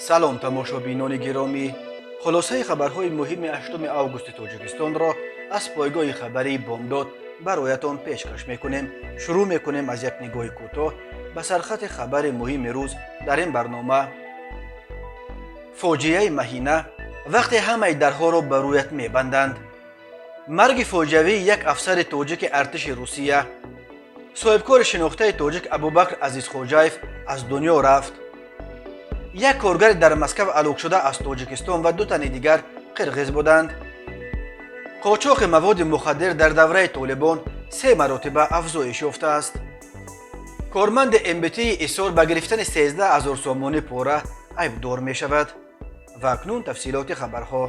салом тамошобинони гиромӣ, хулосаи хабарҳои муҳими 8 августи тоҷикистонро аз пойгоҳи хабарии бомдод бароятон пешкаш мекунем. шурӯъ мекунем аз як нигоҳи кӯтоҳ ба сархати хабари муҳими рӯз. дар ин барнома фоҷияи маҳина вақте ҳамаи дарҳоро ба рӯят мебанданд. марги фоҷиавии як афсари тоҷики артиши русия. соҳибкори шинохтаи тоҷик Абубакр Азизхоҷаев аз дунё рафт. як коргари дар Москав алокшуда аз тоҷикистон ва ду тани дигар қирғиз буданд. қочоқи маводи мухаддир дар давраи толибон 3 маротиба афзоиш ёфтааст. корманди МБТ-ии Исол ба гирифтани 13,000 сомони пора айбдор мешавад. ва акнун тафсилоти хабарҳо.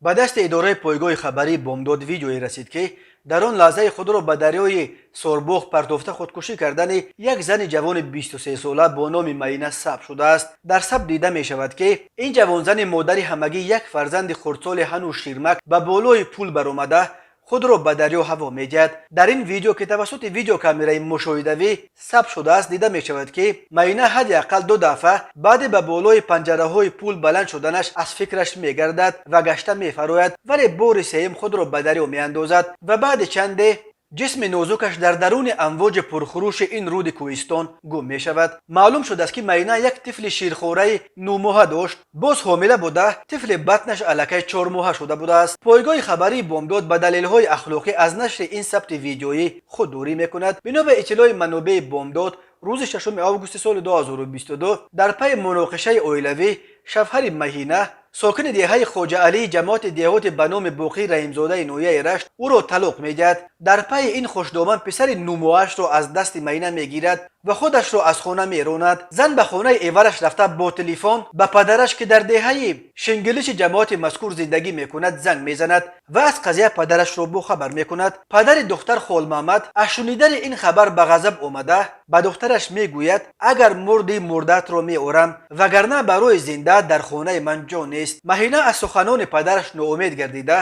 ба дасти идораи пойгоҳи хабарии бомдод видеое расид, ки дар он лаҳзаи худро ба дарёи Сорбоғ партофта худкушӣ кардани як зани ҷавони 23-сола бо номи Маина сабт шудааст. дар сабт дида мешавад, ки ин ҷавонзани модари ҳамагӣ як фарзанди хурдсоли ҳанӯз ширмак ба болои пул баромада худро ба дарё ҳаво медиҳад. дар ин видео, ки тавассути видеокамераи мушоҳидавӣ сабт шудааст, дида мешавад, ки Маина ҳадди ақал 2 дафъа баъди ба болои панҷараҳои пул баланд шуданаш аз фикраш мегардад ва гашта мефарояд, вале бори сеюм худро ба дарё меандозад ва баъди чанде ҷисми нозукаш дар даруни амвоҷи пурхуруши ин руди кӯҳистон гум мешавад. маълум шудааст, ки Маина як тифли ширхораи 9 моҳа дошт. боз ҳомила буда тифли батнаш аллакай 4 моҳа шуда будааст. пойгоҳи хабарии бомдод ба далелҳои ахлоқӣ аз нашри ин сабти видеоӣ худдурӣ мекунад. бино ба иттилои манобеи бомдод, рӯзи 6 августи соли 2022 дар пайи муноқишаи оилавӣ шавҳари Маҳина, сокини деҳаи Хоҷа Алии ҷамоати деҳоти ба номи Боқӣ Раҳимзодаи ноҳияи Рашт ӯро талоқ медиҳад. дар пайи ин хушдоман писари 9 моҳаашро аз дасти Маина мегирад ва худашро аз хона меронад. зан ба хонаи эвараш рафта бо телефон ба падараш, ки дар деҳаи шингилиши ҷамоати мазкур зиндагӣ мекунад, занг мезанад ва аз қазия падарашро бохабар мекунад. падари духтар Холмаҳмад аз шунидани ин хабар ба ғазаб омада ба духтараш мегӯяд: агар мурди мурдатро меорам, вагарна барои зинда дар хонаи ман ҷо нест. Маҳина аз суханони падараш ноумед гардида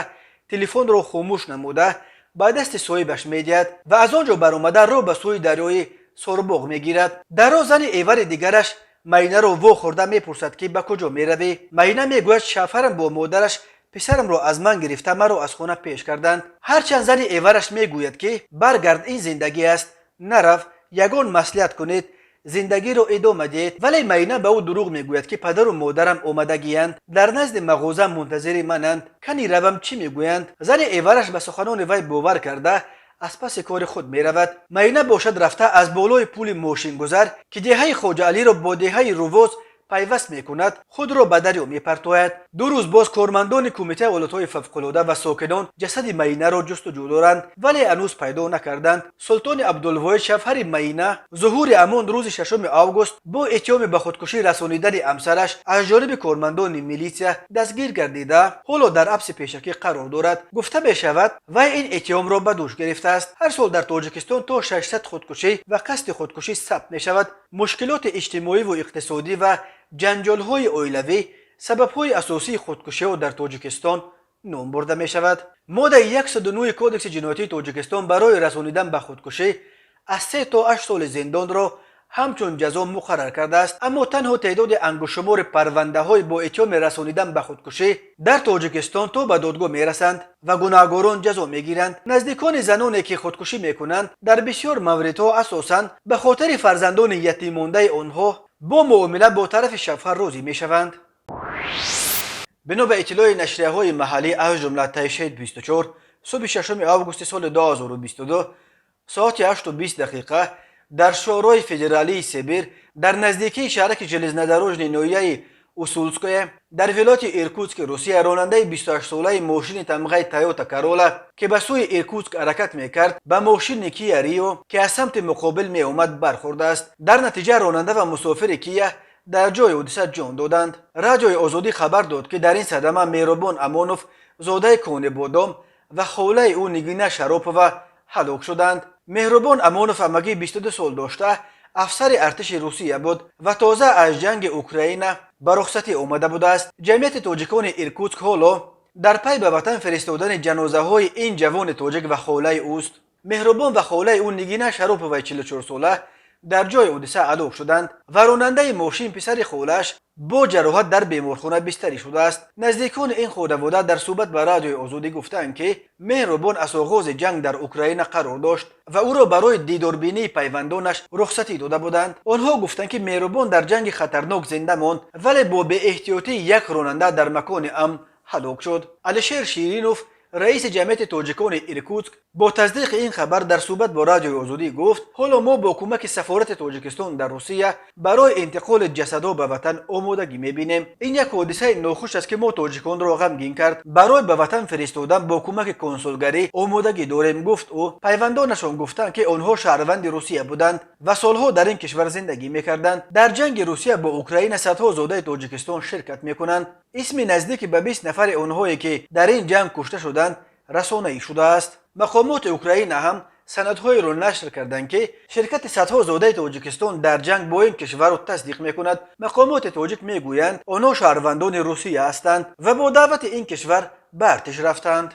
телефонро хомӯш намуда ба дасти соҳибаш медиҳад ва аз он ҷо баромада роҳ ба сӯи дарёи Сорбоғ мегирад. дар роҳ зани эвари дигараш Маинаро вохӯрда мепурсад, ки ба куҷо меравӣ. Маина мегӯяд: шавҳарам бо модараш писарамро аз ман гирифта маро аз хона пеш карданд. ҳарчанд зани эвараш мегӯяд, ки баргард, ин зиндагӣ аст, нарав, ягон маслиҳат кунед, зиндагиро идома диҳед. вале Маина ба ӯ дурӯғ мегӯяд, ки падару модарам омадагиянд, дар назди мағоза мунтазири мананд, кани равам чӣ мегӯянд. зани эвараш ба суханони вай бовар карда аз паси кори худ меравад. Маина бошад рафта аз болои пули мошингузар, ки деҳаи Хоҷа Алиро бо деҳаи Рувоз пайваст мекунад, худро ба дарё мепартояд. 2 рӯз боз кормандони кумитаи ҳолатҳои фавқулода ва сокинон ҷасади Маинаро ҷустуҷӯ доранд, вале ҳанӯз пайдо накарданд. Султони Абдулвоҳид, шавҳари Маина, зуҳури амон рӯзи 6 август бо иттиҳоми ба худкушӣ расонидани амсараш аз ҷониби кормандони милитсия дастгир гардида, ҳоло дар ҳабси пешакӣ қарор дорад. гуфта мешавад, вай ин иттиҳомро ба дӯш гирифтааст. ҳар сол дар Тоҷикистон то 600 худкушӣ ва қасди худкушӣ сабт мешавад. мушкилоти иҷтимоиву иқтисодӣ ва ҷанҷолҳои оилавӣ сабабҳои асосии худкушиҳо дар Тоҷикистон ном бурда мешавад. моддаи 109 кодекси ҷиноятии Тоҷикистон барои расонидан ба худкушӣ аз 3 то 8 соли зиндонро ҳамчун ҷазо муқаррар кардааст. аммо танҳо теъдоди ангушумори парвандаҳои бо иттиҳоми расонидан ба худкушӣ дар Тоҷикистон то ба додгоҳ мерасанд ва гунаҳгорон ҷазо мегиранд. наздикони заноне, ки худкушӣ мекунанд, дар бисёр мавридҳо асосан ба хотири фарзандони ятиммондаи онҳо бо муомила бо тарафи шавҳар розӣ мешаванд. бино ба иттилои нашрияҳои маҳаллӣ, аз ҷумла Тайшед 24, субҳи 6 августи соли 2022 соати 8:20 дар шӯрои федералии Сибир дар наздикии шаҳраки железнодорожни ноҳияи Усулское дар вилояти Иркутски, Русия, ронандаи 28-солаи мошини тамғаи Toyota Corolla, ки ба сӯи Иркутск ҳаракат мекард, ба мошини Kia Rio, ки аз самти муқобил меомад, бархӯрдааст. дар натиҷа ронанда ва мусофири Kia дар ҷои ҳодиса ҷон доданд. радиои Озодӣ хабар дод, ки дар ин садама Меҳрубон Амонов, зодаи Конибодом ва холаи ӯ Нигина Шаропова ҳалок шуданд. Меҳрубон Амонов ҳамагӣ 22 сол дошта, афсари артиши Русия буд ва тоза аз ҷанги Украина ба рухсатӣ омада будааст. ҷамъияти тоҷикони Иркутск ҳоло дар пай ба ватан фиристодани ҷанозаҳои ин ҷавони тоҷик ва холаи ӯст. Меҳрубон ва холаи ӯ Нигина Шароповаи 44 сола در جای حادثه هلاک شدند و راننده ماشین پسر خالش با جراحت در بیمارخانه بستری شده است. نزدیکان این خانواده در صحبت با رادیوی آزادی گفتند که مهربان از آغاز جنگ در اوکراین قرار داشت و او را برای دیداربینی پیوندانش رخصتی داده بودند. آنها گفتند که مهربان در جنگ خطرناک زنده ماند ولی با بی احتیاطی یک راننده در مکان امن هلاک شد. علیشیر شیرینوف رئیس جمعیت تاجیکان ایرکوتسک با تصدیق این خبر در صحبت با رادیوی آزادی گفت حالا ما با کمک سفارت تاجیکستان در روسیه برای انتقال جسدها به وطن آمادگی میبینیم. این یک حادثه ناخوش است که ما تاجیکان را غمگین کرد. برای به وطن فرستادن با کمک کنسولگری آمادگی داریم، گفت او. پیوندانشان گفتند که آنها شهروند روسیه بودند و سالها در این کشور زندگی میکردند. در جنگ روسیه با اوکراین صدها زاده تاجیکستان شرکت میکنند. اسم نزدیک به 20 نفر آنهایی که در این جنگ کشته شدند رسانه‌ای شده است. مقامات اوکراین هم سندهای را نشر کردند که شرکت صدها زاده تاجیکستان در جنگ با این کشور را تصدیق میکند. مقامات تاجیک میگویند آنها شهروندان روسیه هستند و با دعوت این کشور به ارتش رفتند.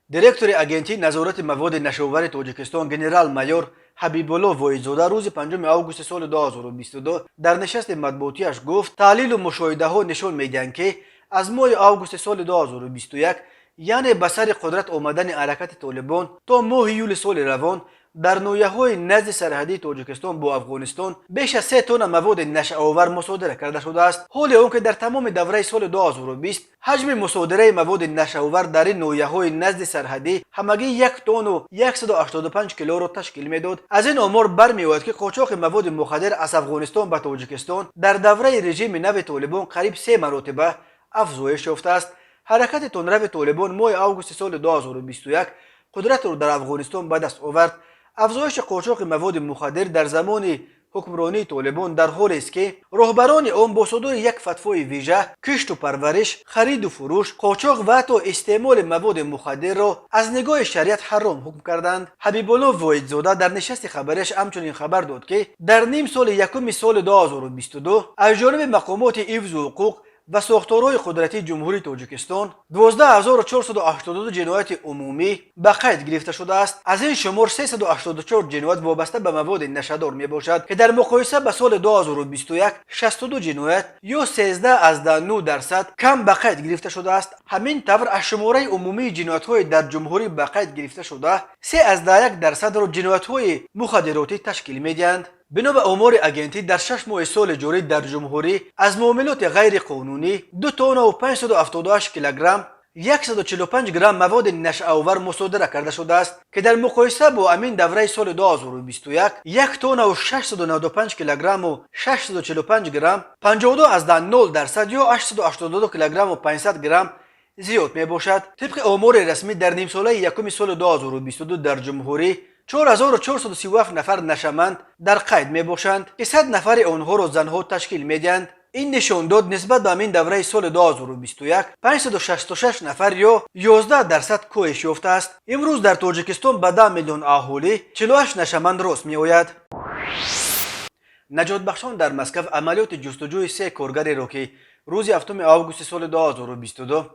دیرکتور اگنتی نظارت مواد نشآور تاجیکستان گنرال مایور حبیبالله وایدزاده روز 5 آگوست سال 2022 در نشست مطبوعاتیش گفت تحلیل و مشاهده ها نشان میدهند که از ماه آگوست سال 2021 یعنی به سر قدرت آمدن حرکت طالبان تا ماه یول سال روان در نویه‌های نزد سرحدی تاجیکستان با افغانستان بیش از 3 تن مواد نشه‌آور مصادره کرده شده است. حال آنکه در تمام دوره سال 2020 حجم مصادره مواد نشه‌آور در این نویه‌های نزد سرحدی همگی 1 تن و 185 کیلو را تشکیل میداد. از این آمار برمی‌آید که قاچاق مواد مخدر از افغانستان به تاجیکستان در دوره رژیم نو طالبان قریب 3 مرتبه افزایش یافته است. حرکت تندرو طالبان ماه آگوست سال 2021 قدرت را در افغانستان به دست آورد. افزایش قاچاق مواد مخدر در زمان حکمرانی طالبان در حالی است که رهبران آن با صدور یک فتوای ویژه کشت و پرورش، خرید و فروش، قاچاق و حتی استعمال مواد مخدر را از نگاه شریعت حرام حکم کردند. حبیبالله وایدزاده در نشست خبریش همچنین خبر داد که در نیم سال یکم سال 2022 از جانب مقامات حفظ حقوق و ساختارهای قدرتی جمهوری تاجیکستان 12482 جنایت عمومی به قید گرفته شده است. از این شمار 384 جنایت وابسته به مواد نشه‌دار می باشد که در مقایسه به سال 2021 62 جنایت یا 13.9% کم به قید گرفته شده است. همین طور از شماره عمومی جنایت‌های در جمهوری به قید گرفته شده 3.1% را جنایت‌های مخدراتی تشکیل می‌دهند. بنا به آمار اگنتی در 6 ماه سال جاری در جمهوری از معاملات غیر قانونی 2 تن و 578 کیلوگرم 145 گرم مواد نشه‌آور مصادره کرده شده است که در مقایسه با همین دوره سال 2021 1 تن و 695 کیلوگرم و 645 گرم 52.0% یا 882 کیلوگرم و 500 گرم زیاد می باشد. طبق آمار رسمی در نیم ساله یکم سال 2022 در جمهوری 4437 نفر نشه‌مند در قید می باشند که 100 نفر آنها را زنها تشکیل می دهند. این نشان داد نسبت به همین دوره سال 2021 566 نفر یا 11% کاهش یافته است. امروز در تاجیکستان به 10 میلیون اهالی 48 نشه‌مند راست می آید. نجات بخشان در مسکو عملیات جستجوی 3 کارگری را که روز 7 آگوست سال 2022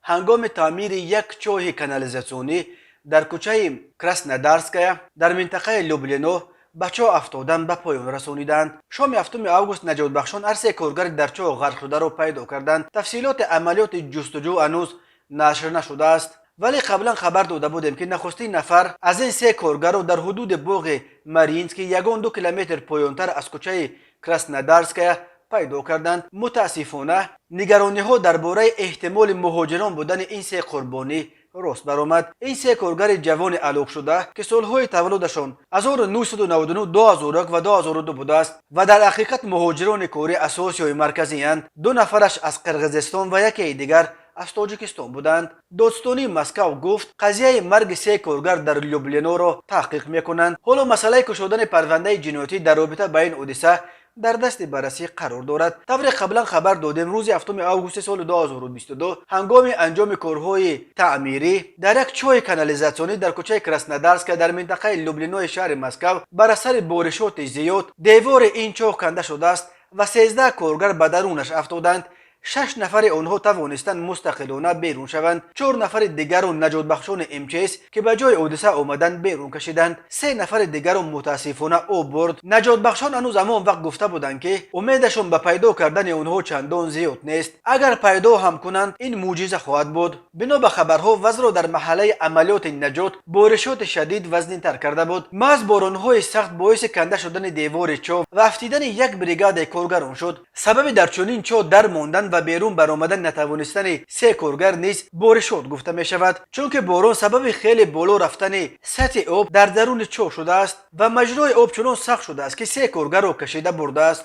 هنگام تعمیر یک چاه کانالیزاسیونی در کوچه کراسنودارسکایا در منطقه لوبلینو به چاه افتادن به پایان رسانیدند. شام 7 آگوست نجات بخشان هر 3 کارگر در چاه غرق شده را پیدا کردند. تفصیلات عملیات جستجو هنوز نشر نشده است، ولی قبلا خبر داده بودیم که نخستین نفر از این 3 کارگر را در حدود باغ مارینسکی یگان 2 کیلومتر پایانتر از کوچه کراسنودارسکایا پیدا کردند. متاسفانه نگرانی ها درباره احتمال مهاجران بودن این 3 قربانی راست برآمد. این 3 کارگر جوان هلاک شده که سالهای تولدشان 1999 2001 و 2002 بوده است و در حقیقت مهاجران کره از آسیای مرکزی اند. 2 نفرش از قرقیزستان و یکی دیگر از تاجیکستان بودند. دادستانی مسکو گفت قضیه مرگ 3 کارگر در لوبلینو را تحقیق میکنند. حالا مسئله کشودن پرونده جنایتی در رابطه با این حادثه در دست بررسی قرار دارد. طبق قبلا خبر دادیم روز 7 آگوست سال 2022 هنگام انجام کارهای تعمیری در یک چاه کانالیزاسیونی در کوچه کراسنودارسک در منطقه لوبلینو شهر مسکو بر اثر بارشات زیاد دیوار این چاه کنده شده است و 13 کارگر به درونش افتادند. 6 نفر آنها توانستند مستقلانه بیرون شوند. 4 نفر دیگر را نجات بخشان MTS که به جای حادثه آمدند بیرون کشیدند. 3 نفر دیگر را متاسفانه آب برد. نجات بخشان هنوز همان وقت گفته بودند که امیدشان به پیدا کردن آنها چندان زیاد نیست. اگر پیدا هم کنند این معجزه خواهد بود. بنا به خبرها وضع را در محله عملیات نجات بارشات شدید وزنی تر کرده بود. محض بارانهای سخت باعث کنده شدن دیوار چاه و افتیدن یک بریگاد کارگران شد. سبب در چنین چاه در ماندن و بیرون برآمدن نتوانستن 3 کارگر نیز بارشات گفته می شود، چون که باران سبب خیلی بالا رفتن سطح آب در درون چاه شده است و مجرای آب چنان سخت شده است که 3 کارگر را کشیده برده است.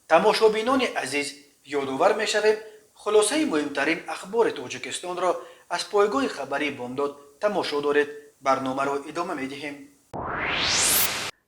تماشابینان عزیز، یادآور می شویم خلاصه مهمترین اخبار تاجیکستان را از پایگاه خبری بامداد تماشا دارید. برنامه را ادامه می دهیم.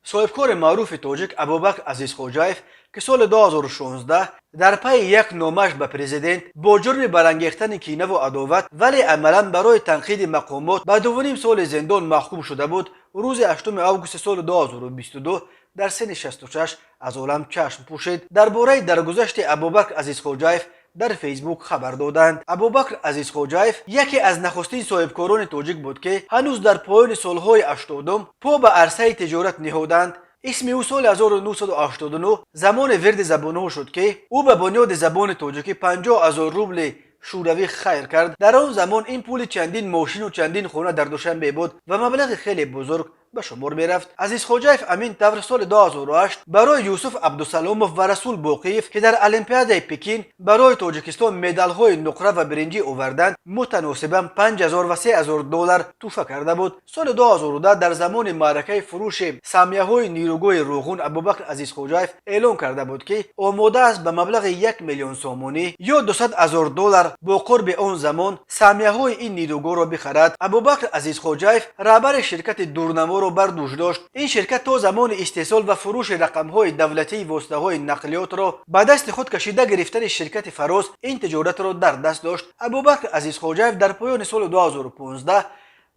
صاحبکار معروف تاجیک ابوبکر عزیزخوجایف که سال 2016 در پی یک نامش به پرزیدنت با جرم برانگیختن کینه و عداوت ولی عملا برای تنقید مقامات به 2.5 سال زندان محکوم شده بود، روز 8 آگوست سال 2022 در سن 66 از عالم چشم پوشید. درباره درگذشت ابوبکر عزیزخوجایف در فیسبوک خبر دادند. ابوبکر عزیزخوجایف یکی از نخستین صاحبکاران تاجیک بود که هنوز در پایان سالهای 80 پا به عرصه تجارت نهادند. اسم او سال 1989 زمان ورد زبانها شد که او به بنیاد زبان تاجیکی 50,000 روبل شوروی خیر کرد. در آن زمان این پول چندین ماشین و چندین خانه در دوشنبه بود و مبلغ خیلی بزرگ به شمار می رفت. عزیزخوجایف امین طور سال 2008 برای یوسف عبدالسلاموف و رسول باقیف که در المپیاد پکین برای تاجیکستان مدال های نقره و برنجی آوردند متناسباً 5,000 و 3,000 دلار تحفه کرده بود. سال 2010 در زمان معرکه فروش سهمیه های نیروگاه روغون ابوبکر عزیزخوجایف اعلام کرده بود که آماده است به مبلغ 1 میلیون سومانی یا 200,000 دلار با قرب آن زمان سهمیه های این نیروگاه را بخرد. ابوبکر عزیزخوجایف رهبر شرکت دورنما را بر دوش داشت. این شرکت تا زمان استحصال و فروش رقم‌های دولتی واسطه‌های نقلیات را به دست خود کشیده گرفتن شرکت فراز این تجارت را در دست داشت. ابوبکر عزیزخوجایف در پایان سال 2015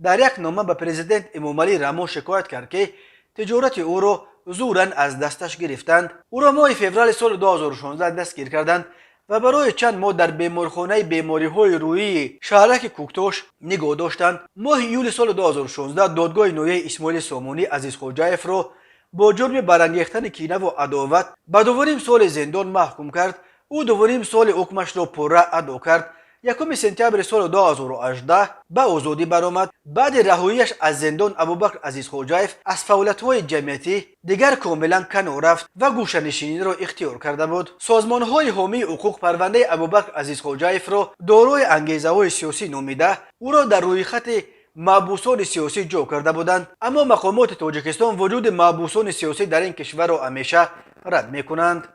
در یک نامه به پرزیدنت امامعلی رحمان شکایت کرد که تجارت او را زوراً از دستش گرفتند. او را ماه فوریه سال 2016 دستگیر کردند و برای چند ماه در بیمارخانه بیماری‌های روحی شهرک کوکتوش نگاه داشتند. ماه ایول سال 2016 دادگاه نویه اسماعیل سامانی عزیزخوجایف را با جرم برانگیختن کینه و عداوت به 2.5 سال زندان محکوم کرد. او 2.5 سال حکمش را پره ادا کرد. 1 سپتامبر سال 2018 به آزادی برآمد. بعد رهاییش از زندان ابوبکر عزیزخوجایف از فعالیت‌های جمعیتی دیگر کاملا کنار رفت و گوشه‌نشینی را اختیار کرده بود. سازمان‌های حامی حقوق پرونده ابوبکر عزیزخوجایف را دارای انگیزه‌های سیاسی نامیده او را در روی خط محبوسان سیاسی جا کرده بودند، اما مقامات تاجیکستان وجود محبوسان سیاسی در این کشور را همیشه رد می‌کنند.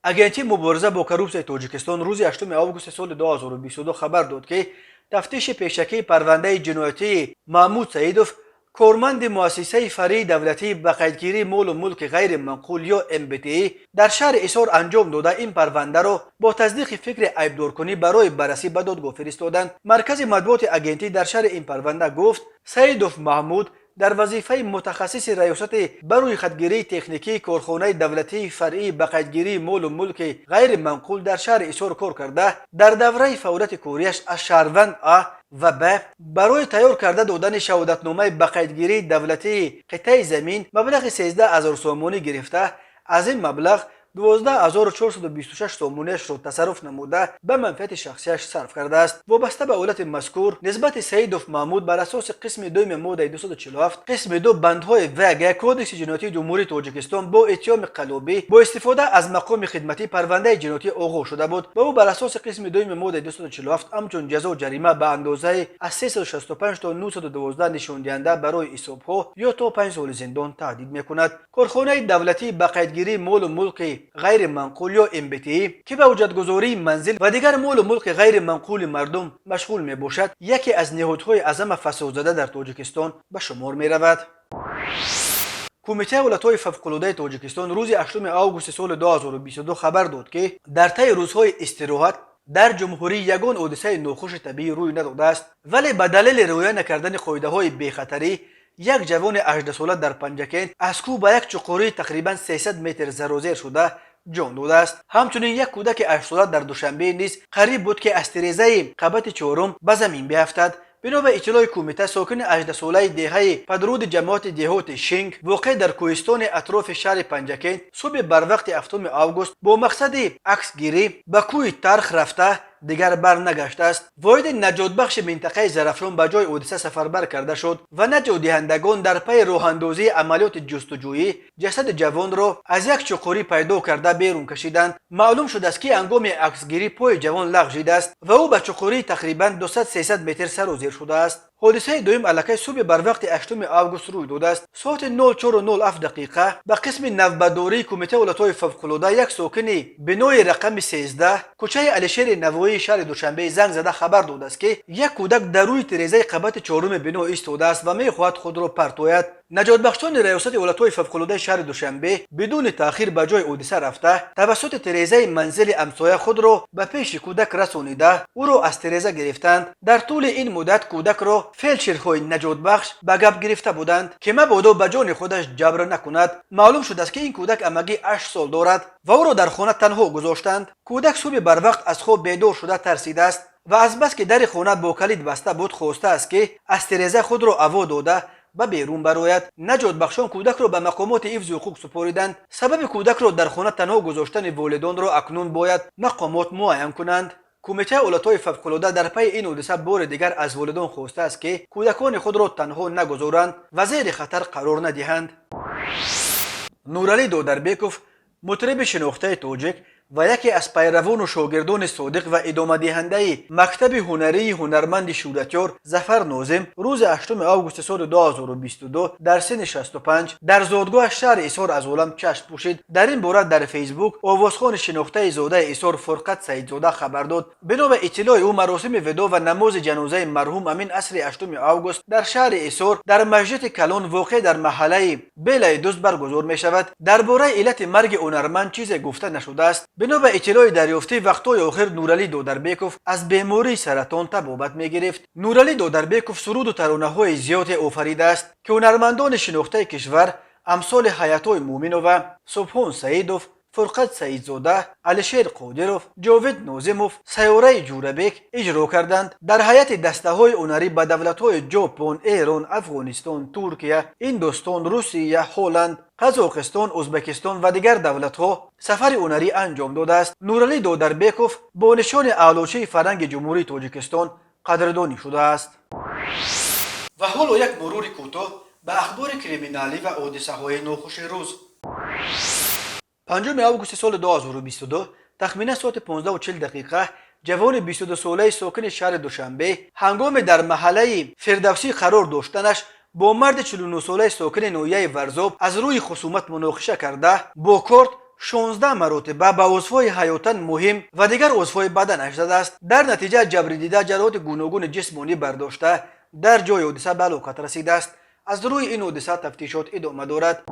اگنتی مبارزه با کروپسیون تاجیکستان روز 8 آگوست سال 2022 خبر داد که تفتیش پیشکی پرونده جنایتی محمود سعیدوف کارمند مؤسسه فرعی دولتی به قیدگیری مال و ملک غیر منقول یا MBTI در شهر ایسار انجام داده این پرونده را با تصدیق فکر عیبدارکنی برای بررسی به دادگاه فرستادند. مرکز مطبوعات اگنتی در شهر این پرونده گفت سعیدوف محمود در وظیفه متخصص ریاست بروی خودگیری تکنیکی کارخانه دولتی فرعی به قیدگیری مال و ملک غیر منقول در شهر ایسار کار کرده. در دوره فعالیت کاریش از شهروند A و B برای تیار کرده دادن شهادتنامه به قیدگیری دولتی قطعه زمین مبلغ 13,000 سومانی گرفته. از این مبلغ 12,426 سومونیش را تصرف نموده به منفعت شخصیش صرف کرده است. وابسته به حالت مذکور نسبت سعیدوف محمود بر اساس قسم 2 ماده 247 قسم 2 بندهای وگ کدکس جنایتی جمهوری تاجیکستان با اتهام قلابی با استفاده از مقام خدمتی پرونده جنایتی آغاز شده بود و او بر اساس قسم 2 ماده 247 همچون جزا و جریمه به اندازه از 365 تا 912 نشان دهنده برای حسابها یا تا 5 سال زندان تهدید میکند. کارخانه دولتی به قیدگیری مال و ملک غیر منقول یا MBTI که به وجودگذاری منزل و دیگر مال و ملک غیر منقول مردم مشغول می باشد یکی از نهادهای اعظم فساد زده در تاجیکستان به شمار می رود. کمیته ولایت‌های فوق‌العاده تاجیکستان روز 8 آگوست سال 2022 خبر داد که در طی روزهای استراحت در جمهوری یگان حادثه ناخوش طبیعی روی نداده است، ولی به دلیل رعایت نکردن قاعده‌های بی‌خطری یک جوان 18 ساله در پنجکند از کوه به یک چقوری تقریبا 300 متر زرازیر شده جان داده است. همچنین یک کودک 8 ساله در دوشنبه نیز قریب بود که از تیره‌زای قبط چهارم به زمین بیفتد. بنا به اطلاع کمیته، ساکن 18 ساله دهه پدرود جماعت دهات شینگ واقع در کوهستان اطراف شهر پنجکین صبح بر وقت 7 آگوست با مقصد عکس گیری به کوه ترخ رفته دیگر بر نگشته است. واحد نجات بخش منطقه زرافشان به جای حادثه سفربر کرده شد و نجات دهندگان در پی راه اندازی عملیات جستجویی جسد جوان را از یک چقوری پیدا کرده بیرون کشیدند. معلوم شده است که هنگام عکسگیری پای جوان لغزیده است و او به چقوری تقریبا 200-300 متر سر و زیر شده است. حادثه دوم الکی صبح بر وقت 8 آگوست روی داده است. ساعت 04:07 دقیقه به قسم نوبداری کمیته ولایت‌های فوق‌العاده یک ساکن بنای رقم 13 کوچه علیشیر نوایی شهر دوشنبه زنگ زده خبر داده است که یک کودک در روی تیره‌زای قبط چهارم بنا ایستاده است و می‌خواهد خود را پرتوید. نجات بخشان ریاست ولایت‌های فوق‌العاده شهر دوشنبه بدون تأخیر به جای حادثه رفته توسط تیره‌زای منزل همسایه خود را به پیش کودک رسانیده او را از تیره‌زا گرفتند. در طول این مدت کودک را فلچرهای نجات بخش به گپ گرفته بودند که مبادا به جان خودش جبر نکند. معلوم شده است که این کودک همگی 8 سال دارد و او را در خانه تنها گذاشتند. کودک صبح بر وقت از خواب بیدار شده ترسیده است و از بس که در خانه با کلید بسته بود خواسته است که از تیره‌زا خود را هوا داده به بیرون برآید. نجات بخشان کودک را به مقامات حفظ حقوق سپاریدند. سبب کودک را در خانه تنها گذاشتن والدان را اکنون باید مقامات معاین کنند. کمیته ولایت‌های فوق‌العاده در پی این حادثه بار دیگر از والدان خواسته است که کودکان خود را تنها نگذارند و زیر خطر قرار ندهند. نورعلی دادربیکوف، مطرب شناخته تاجیک و یکی از پیروان و شاگردان صادق و ادامه دهنده مکتب هنری هنرمند شورتیار ظفر ناظم روز 8 آگوست سال 2022 در سن 65 در زادگاه شهر ایسار از عالم چشم پوشید. در این باره در فیسبوک آوازخوان شناخته زاده ایسار فرقت سیدزاده خبر داد. بنا به اطلاع او مراسم ودا و نماز جنازه مرحوم امین عصر 8 آگوست در شهر ایسار در مسجد کلان واقع در محله بلای دوست برگزار می شود. درباره علت مرگ هنرمند چیزی گفته نشده است. بنا به اطلاع دریافتی وقتای آخر نورعلی دادربیکوف از بیماری سرطان تبابت می گرفت. نورعلی دادربیکوف سرود و ترانه‌های زیادی آفریده است که هنرمندان شناخته کشور امثال حیات‌های مومنوف، سبحان سعیدوف، فرقت سعیدزاده، علیشیر قادروف، جاوید ناظموف، سیاره جوربک اجرا کردند. در هیئت دسته‌های هنری به دولت‌های ژاپن، ایران، افغانستان، ترکیه، هندوستان، روسیه، هلند، قزاقستان، ازبکستان و دیگر دولت‌ها سفر هنری انجام داده است. نورعلی دادربیکوف با نشان اعلاچه فرهنگ جمهوری تاجیکستان قدردانی شده است. و حالا یک مرور کوتاه به اخبار کریمینالی و حادثه‌های ناخوش روز. 5 آگوست سال 2022 تخمینا ساعت 15:40 دقیقه جوان 22 ساله ساکن شهر دوشنبه هنگام در محله فردوسی قرار داشتنش با مرد 49 ساله ساکن نویه ورزاب از روی خصومت مناقشه کرده با کارت 16 مرتبه به عضوهای حیاتاً مهم و دیگر عضوهای بدنش زده است. در نتیجه جبر دیده جراحات گوناگون جسمانی برداشته در جای حادثه به هلاکت رسیده است. از روی این حادثه تفتیشات ادامه دارد.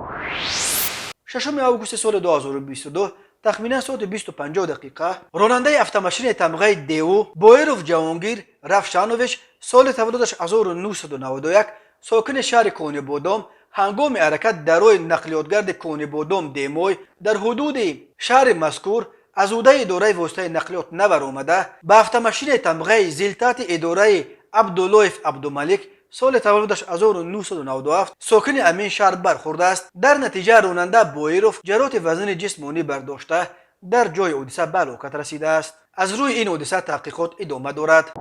6 آگوست سال 2022 تخمینا ساعت 20:50 دقیقه راننده اتومبیل تمغه دیو بایروف جهانگیر رفشانوویچ سال تولدش 1991 ساکن شهر کونی بودام هنگام حرکت در راه نقلیاتگرد کونی بودام دیموی در حدود شهر مذکور از عهده اداره واسطه نقلیات نبرآمده به اتومبیل تمغه زیر تحت اداره عبداللهیف عبدالملک سال تولدش 1997 ساکن امین شهر برخورده است. در نتیجه راننده بایروف جراحات وزن جسمانی برداشته در جای حادثه به هلاکت رسیده است. از روی این حادثه تحقیقات ادامه دارد.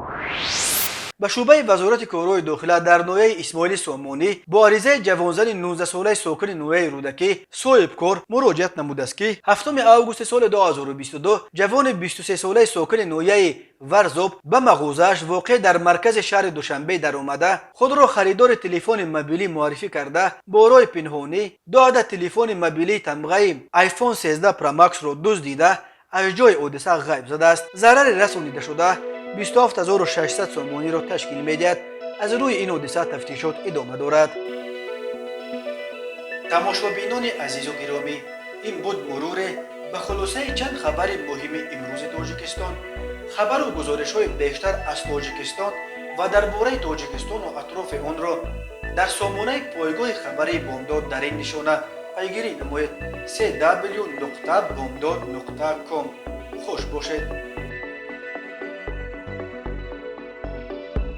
به شعبه وزارت کارهای داخله در نوحه اسماعیل سامانی با عریضه جوانزن 19 ساله ساکن نوحه رودکی صاحب کار مراجعت نموده است که 7 آگوست سال 2022 جوان 23 ساله ساکن نوحه ورزاب به مغازه‌اش واقع در مرکز شهر دوشنبه در آمده خود را خریدار تلفن موبیلی معرفی کرده با راه پنهانی 2 عدد تلفن موبیلی تمغه آیفون 13 پرو ماکس را دزدیده از جای حادثه غیب زده است. ضرر رسانیده شده 27600 سومانی را تشکیل می‌دهد. از روی این حادثه تفتیشات ادامه دارد. تماشابینان عزیز و گرامی، این بود مرور به خلاصه چند خبر مهم امروز تاجیکستان. خبر و گزارش‌های بیشتر از تاجیکستان و درباره تاجیکستان و اطراف آن را در سامانه پایگاه خبری بامداد در این نشانه پیگیری نموید. www.bomdod.com. خوش باشید.